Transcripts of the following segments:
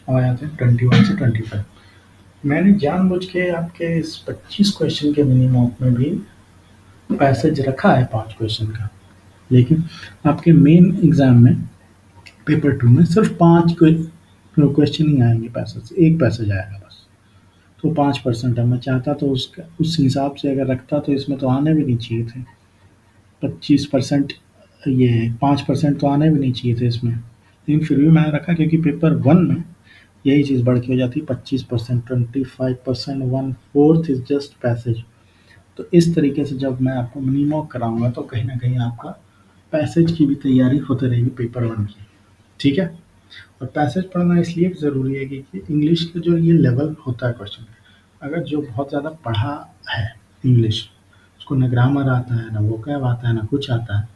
आ जाते हैं 21 से 25। मैंने जानबूझ के आपके इस 25 क्वेश्चन के मिनी मॉक में भी पैसेज रखा है 5 क्वेश्चन का, लेकिन आपके मेन एग्जाम में पेपर 2 में सिर्फ 5 क्वेश्चन ही आएंगे पैसेज, एक पैसेज आएगा बस। तो 5% है। मैं चाहता तो उसका उस हिसाब से अगर रखता तो इसमें तो आने भी नहीं चाहिए थे 25%, ये 5% तो आने भी नहीं चाहिए थे इसमें, लेकिन फिर भी मैंने रखा क्योंकि पेपर 1 में यही चीज़ बढ़ के हो जाती है 25%, 25%, 1/4 इज जस्ट पैसेज। तो इस तरीके से जब मैं आपको मिनी मॉक कराऊंगा तो कहीं ना कहीं आपका पैसेज की भी तैयारी होती रहेगी पेपर 1 की। ठीक है। और पैसेज पढ़ना इसलिए भी ज़रूरी है कि इंग्लिश का जो ये लेवल होता है क्वेश्चन, अगर जो बहुत ज़्यादा पढ़ा है इंग्लिश, उसको ना ग्रामर आता है, ना वोकैब आता है, ना कुछ आता है,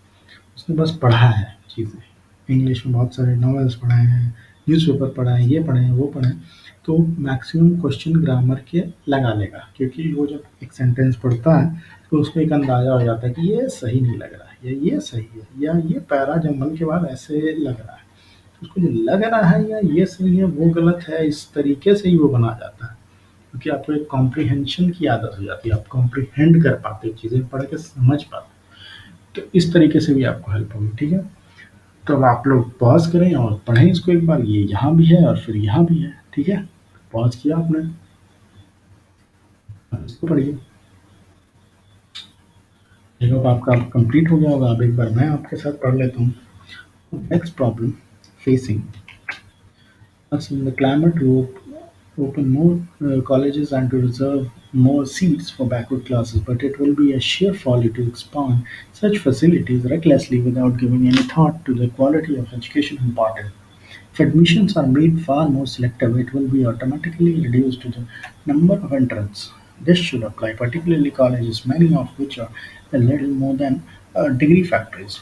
उसने बस पढ़ा है चीज़ें, इंग्लिश में बहुत सारे नॉवेल्स पढ़े हैं, न्यूज़पेपर पढ़ा है, ये पढ़े हैं, वो पढ़े हैं, तो मैक्सिमम क्वेश्चन ग्रामर के लगा लेगा, क्योंकि वो जब एक सेंटेंस पढ़ता है तो उसको एक अंदाज़ा हो जाता है कि ये सही नहीं लग रहा है, या ये सही है, या ये पैरा जमन के बाद ऐसे लग रहा है। उसको जो लग रहा है या ये सही है वो गलत है, इस तरीके से ही वो बना जाता है, क्योंकि आपको एक कॉम्प्रिहेंशन की आदत हो जाती है, आप कॉम्प्रिहेंड कर पाते हो, चीज़ें पढ़ के समझ पाते हो। तो इस तरीके से भी आपको हेल्प होगी। ठीक है। तो अब आप लोग पॉज करें और पढ़ें इसको एक बार, ये यहाँ भी है और फिर यहाँ भी है। ठीक है। पॉज किया आपने, अब इसको पढ़िए। आई होप आपका कंप्लीट हो गया होगा। अब एक बार मैं आपके साथ पढ़ लेता हूँ। Next problem facing us in the climate to open more colleges and to reserve more seats for backward classes, but it will be a sheer folly to expand such facilities recklessly without giving any thought to the quality of education imparted. If admissions are made far more selective, it will be automatically reduced to the number of entrants. This should apply particularly colleges, many of which are a little more than degree factories.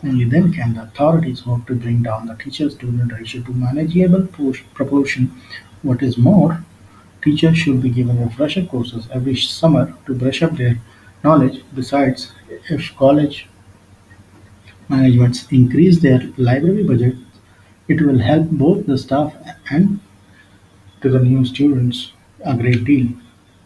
Only then can the authorities hope to bring down the teacher-student ratio to manageable proportion. What is more, teachers should be given refresher courses every summer to brush up their knowledge. Besides, if college managements increase their library budget, it will help both the staff and to the new students a great deal.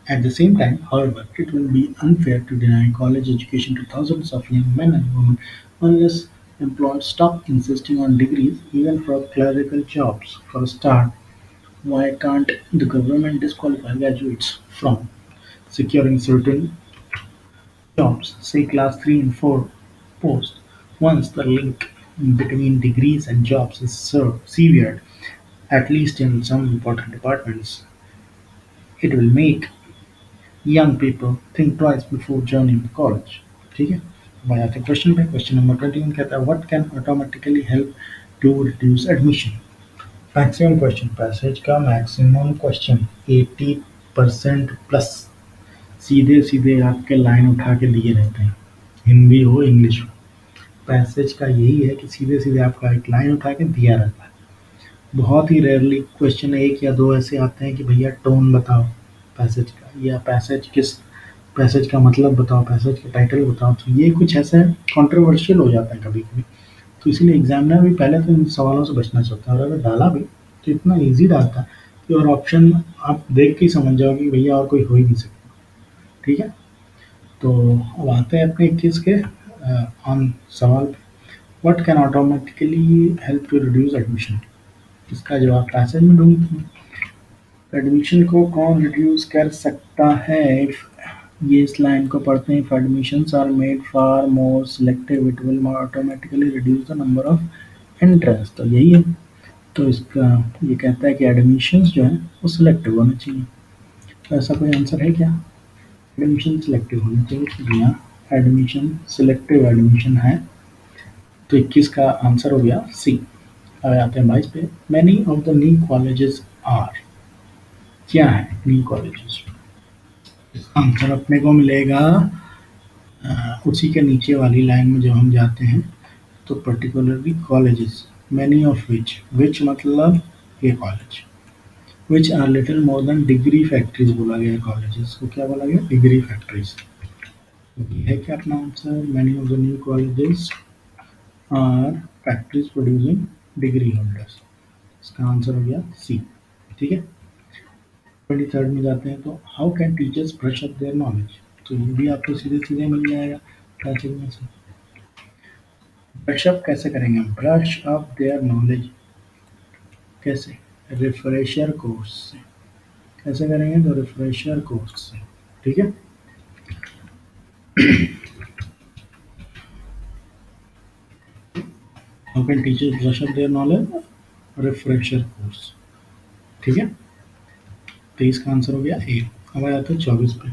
At the same time, however, it will be unfair to deny college education to thousands of young men and women unless employers stop insisting on degrees even for clerical jobs. For a start, why can't the government disqualify graduates from securing certain jobs, say class 3 and 4 posts, once the link between degrees and jobs is severed, at least in some important departments? It will make young people think twice before joining the college. ठीक है। अब आ जाते हैं question पे। Question number 21 कहता है what can automatically help to reduce admission. Maximum question, passage का maximum question 80% plus सीधे सीधे आपके लाइन उठा के दिए रहते हैं, हिंदी हो इंग्लिश हो। पैसेज का यही है कि सीधे सीधे आपका एक लाइन उठा के दिया रहता है। बहुत ही रेयरली क्वेश्चन एक या दो ऐसे आते हैं कि भैया टोन बताओ पैसेज का, या पैसेज का मतलब बताओ, पैसेज का टाइटल बताओ। तो ये कुछ ऐसा कंट्रोवर्शियल हो जाता है कभी कभी, तो इसीलिए एग्जामिनर भी पहले तो इन सवालों से बचना चाहता है, और अगर डाला भी तो इतना ईजी डालता है कि और ऑप्शन आप देख के ही समझ जाओगे कि भैया और कोई हो ही नहीं सकता। ठीक है। तो अब आते हैं अपने 21 के ऑन सवाल पे। What can automatically help to reduce admission. इसका जवाब पैसेज में ढूंढते हैं। एडमिशन को कौन रिड्यूस कर सकता है? ये इस लाइन को पढ़ते हैं, if admissions are made far more selective it will automatically reduce the number of entrance. तो यही है। तो इसका ये कहता है कि एडमिशंस जो है वो सिलेक्टिव होने चाहिए। तो ऐसा कोई आंसर है क्या? एडमिशन सिलेक्टिव होने चाहिए। जी हाँ, एडमिशन सिलेक्टिव एडमिशन है। तो 21 का आंसर हो गया सी। अब आते हैं 22 पे। Many of the new colleges are. क्या है न्यू कॉलेजेस? आंसर अपने को मिलेगा उसी के नीचे वाली लाइन में जब हम जाते हैं तो particularly colleges, many of which मतलब ये college, which are little more than degree factories बोला गया कॉलेजेस को। क्या बोला गया? Degree factories. ये है क्या अपना answer? Many of the new colleges are factories producing degree holders. इसका आंसर हो गया सी। ठीक है। 23rd में जाते हैं, तो how can teachers brush up their knowledge. तो ये भी आपको सीधे सीधे मिल जाएगा पैसेज में से। ब्रश अप कैसे करेंगे हम, ब्रश अप देयर नॉलेज कैसे, रिफ्रेशर कोर्स से। कैसे करेंगे, तो रिफ्रेशर कोर्स से। ठीक है। How can teachers brush up their knowledge, refresher course. ठीक है। 23 का आंसर हो गया ए। अब आ जाते हैं 24 पे।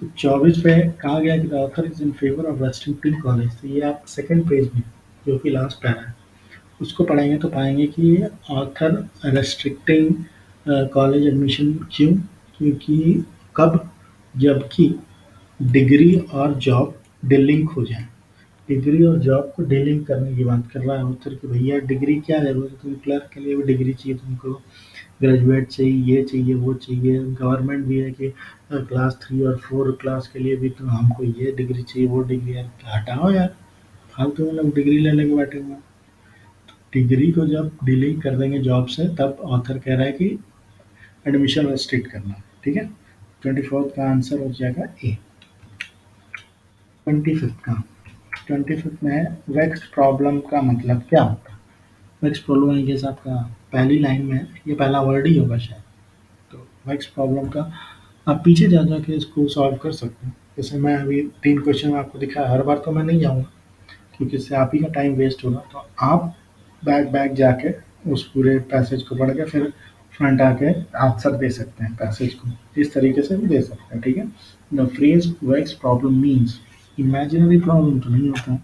तो 24 पे कहा गया कि the author is in favour of restricting college. तो ये आप सेकंड पेज में, जो कि लास्ट पैरा है, उसको पढ़ेंगे तो पाएंगे कि ऑथर रेस्ट्रिक्टिंग कॉलेज एडमिशन क्यों, क्योंकि कब, जबकि डिग्री और जॉब डिलिंक हो जाए। डिग्री और जॉब को डीलिंक करने की बात कर रहा है ऑथर कि भैया डिग्री क्या जरूरत है, तुम्हें क्लर्क के लिए भी डिग्री चाहिए, तुमको ग्रेजुएट चाहिए, ये चाहिए, वो चाहिए। गवर्नमेंट भी है कि क्लास 3 और 4 क्लास के लिए भी तो हमको ये डिग्री चाहिए, वो डिग्री है। हटाओ यार, फालतू में लोग डिग्री ले लेके बैठे हुए हैं। डिग्री को जब डीलिंक कर देंगे जॉब से, तब ऑथर कह रहा है कि एडमिशन रेस्ट्रिक्ट करना। ठीक है। 24th का आंसर हो जाएगा ए। 25th का, 25th में है वेक्स प्रॉब्लम का मतलब क्या होता है। वेक्स प्रॉब्लम है जैसे आपका पहली लाइन में है, ये पहला वर्ड ही होगा शायद। तो वेक्स प्रॉब्लम का आप पीछे जा जा के इसको सॉल्व कर सकते हैं। जैसे मैं अभी 3 क्वेश्चन आपको दिखाया, हर बार तो मैं नहीं जाऊँगा क्योंकि इससे आप ही का टाइम वेस्ट होगा। तो आप बैक बैक जाके उस पूरे पैसेज को पढ़ के फिर फ्रंट आके आंसर दे सकते हैं पैसेज को। इस तरीके से भी दे सकते हैं। ठीक है। The phrase vexed problem means imaginary problem तो नहीं होता है,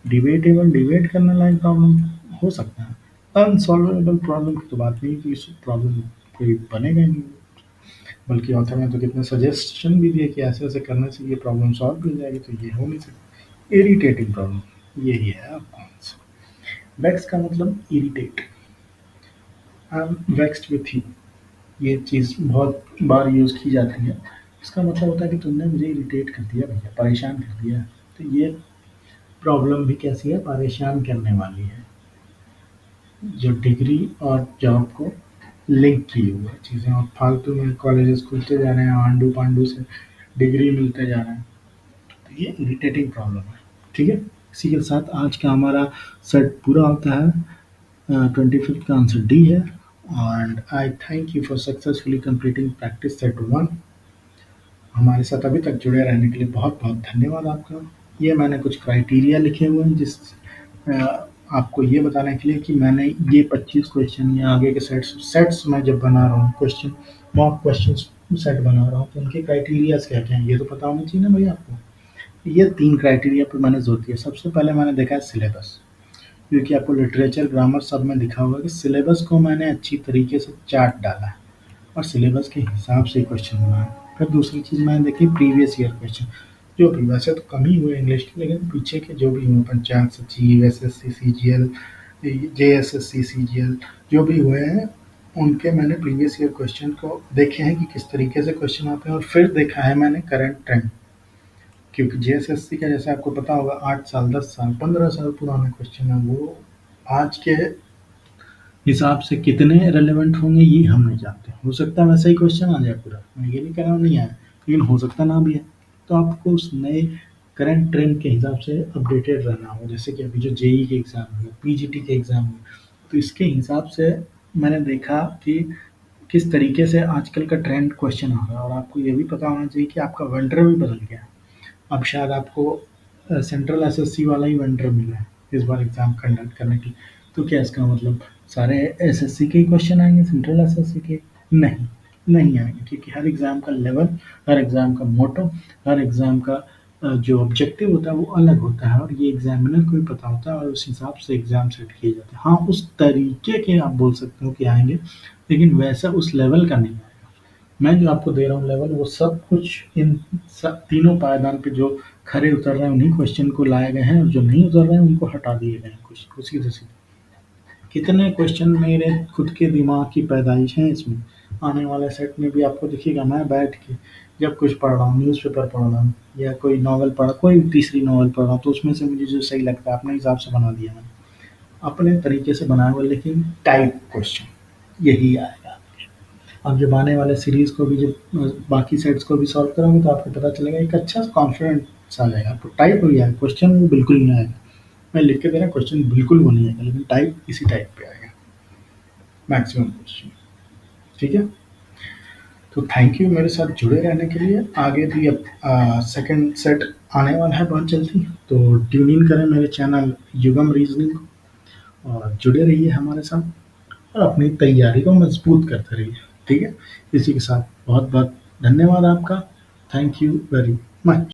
डिबेटेबल, डिबेट करने लायक प्रॉब्लम हो सकता है। अनसॉल्वेबल प्रॉब्लम की तो बात नहीं कि इस प्रॉब्लम कोई बनेगा ही नहीं। बल्कि ऑथर ने तो कितने सजेशन भी दिए कि ऐसे ऐसे करने से ये प्रॉब्लम सॉल्व भी हो जाएगी, तो ये हो नहीं सकता। इरिटेटिंग प्रॉब्लम यही है आपका आंसर। वेक्स का मतलब irritate. I am vexed with you, ये चीज़ बहुत बार यूज़ की जाती है। इसका मतलब होता है कि तुमने मुझे इरिटेट कर दिया भैया, परेशान कर दिया। तो ये प्रॉब्लम भी कैसी है, परेशान करने वाली है, जो डिग्री और जॉब को लिंक किए हुए चीज़ें। और फालतू में कॉलेजेस खुलते जा रहे हैं, आंडू पांडू से डिग्री मिलते जा रहे हैं। तो ये इरिटेटिंग प्रॉब्लम है। ठीक है। इसी के साथ आज का हमारा सेट पूरा होता है। 25th का आंसर डी है। And I thank you for successfully completing practice set 1। हमारे साथ अभी तक जुड़े रहने के लिए बहुत बहुत धन्यवाद आपका। ये मैंने कुछ क्राइटेरिया लिखे हुए हैं जिस आपको ये बताने के लिए कि मैंने ये 25 क्वेश्चन या आगे के सेट्स सेट्स मैं जब बना रहा हूँ, क्वेश्चन मॉक क्वेश्चन सेट बना रहा हूँ, तो उनके क्राइटेरियाज क्या क्या हैं ये तो पता होना चाहिए ना भैया आपको। ये 3 क्राइटेरिया पे मैंने जोर दिया। सबसे पहले मैंने देखा है सिलेबस, क्योंकि आपको लिटरेचर ग्रामर सब में दिखा होगा कि सिलेबस को मैंने अच्छी तरीके से चार्ट डाला है और सिलेबस के हिसाब से क्वेश्चन बनाए। फिर दूसरी चीज़ मैंने देखी प्रीवियस ईयर क्वेश्चन, जो भी वैसे तो कम ही हुए इंग्लिश के, लेकिन पीछे के जो भी हुए पंचायत सचिव, एसएससी सीजीएल, जेएसएससी सीजीएल जो भी हुए हैं, उनके मैंने प्रीवियस ईयर क्वेश्चन को देखे हैं कि किस तरीके से क्वेश्चन आते हैं। और फिर देखा है मैंने करंट ट्रेंड, क्योंकि जेएसएससी का जैसे आपको पता होगा 8 साल, 10 साल, 15 साल पुराने क्वेश्चन है, वो आज के हिसाब से कितने रेलेवेंट होंगे ये हम नहीं जानते। हो सकता है वैसा ही क्वेश्चन आ जाए पूरा, मैं ये नहीं कह रहा हूँ नहीं आया, लेकिन हो सकता ना भी है। तो आपको उस नए करंट ट्रेंड के हिसाब से अपडेटेड रहना होगा। जैसे कि अभी जो जेई के एग्ज़ाम हुए, पीजीटी के एग्ज़ाम हुए, तो इसके हिसाब से मैंने देखा कि किस तरीके से आजकल का ट्रेंड क्वेश्चन आ रहा है। और आपको ये भी पता होना चाहिए कि आपका वेंडर भी बदल गया है। अब शायद आपको सेंट्रल एसएससी वाला ही वेंडर मिला है इस बार एग्ज़ाम कंडक्ट करने के लिए। तो क्या इसका मतलब सारे एसएससी के ही क्वेश्चन आएंगे, सेंट्रल एसएससी के नहीं, नहीं आएंगे, क्योंकि हर एग्ज़ाम का लेवल, हर एग्ज़ाम का मोटो, हर एग्ज़ाम का जो ऑब्जेक्टिव होता है वो अलग होता है, और ये एग्जामिनर को भी पता होता है, और उस हिसाब से एग्ज़ाम सेट किए जाते हैं। हाँ, उस तरीके के आप बोल सकते हो कि आएंगे, लेकिन वैसा उस लेवल का नहीं आएगा। मैं जो आपको दे रहा हूँ लेवल, वो सब कुछ इन सब तीनों पायदान पे जो खरे उतर रहे हैं उन्हीं क्वेश्चन को लाए गए हैं, और जो नहीं उतर रहे हैं उनको हटा दिए गए हैं कुछ सीधे सीधे। कितने क्वेश्चन मेरे खुद के दिमाग की पैदाइश है इसमें। आने वाले सेट में भी आपको दिखेगा मैं बैठ के जब कुछ पढ़ रहा हूँ, न्यूज़पेपर पढ़ रहा हूँ या कोई नॉवल पढ़ा, कोई तीसरी नॉवल पढ़ रहा हूँ, तो उसमें से मुझे जो सही लगता है अपने हिसाब से बना दिया मैंने, अपने तरीके से बनाया हुआ, लेकिन टाइप क्वेश्चन यही आएगा। अब जब आने वाले सीरीज़ को भी जब बाकी सेट्स को भी सॉल्व करोगे तो आपको पता चलेगा एक अच्छा कॉन्फिडेंस आ जाएगा। आपको टाइप हो गया, क्वेश्चन बिल्कुल नहीं आएगा। मैं लिख के दे रहा हूँ, क्वेश्चन बिल्कुल वो नहीं आएगा, लेकिन टाइप इसी टाइप पे आएगा मैक्सिमम क्वेश्चन। ठीक है? तो थैंक यू मेरे साथ जुड़े रहने के लिए। आगे भी अब सेकंड सेट आने वाला है बहुत जल्दी, तो ट्यून इन करें मेरे चैनल युगम रीजनिंग को और जुड़े रहिए हमारे साथ और अपनी तैयारी को मजबूत करते रहिए। ठीक है? इसी के साथ बहुत बहुत धन्यवाद आपका। Thank you very much.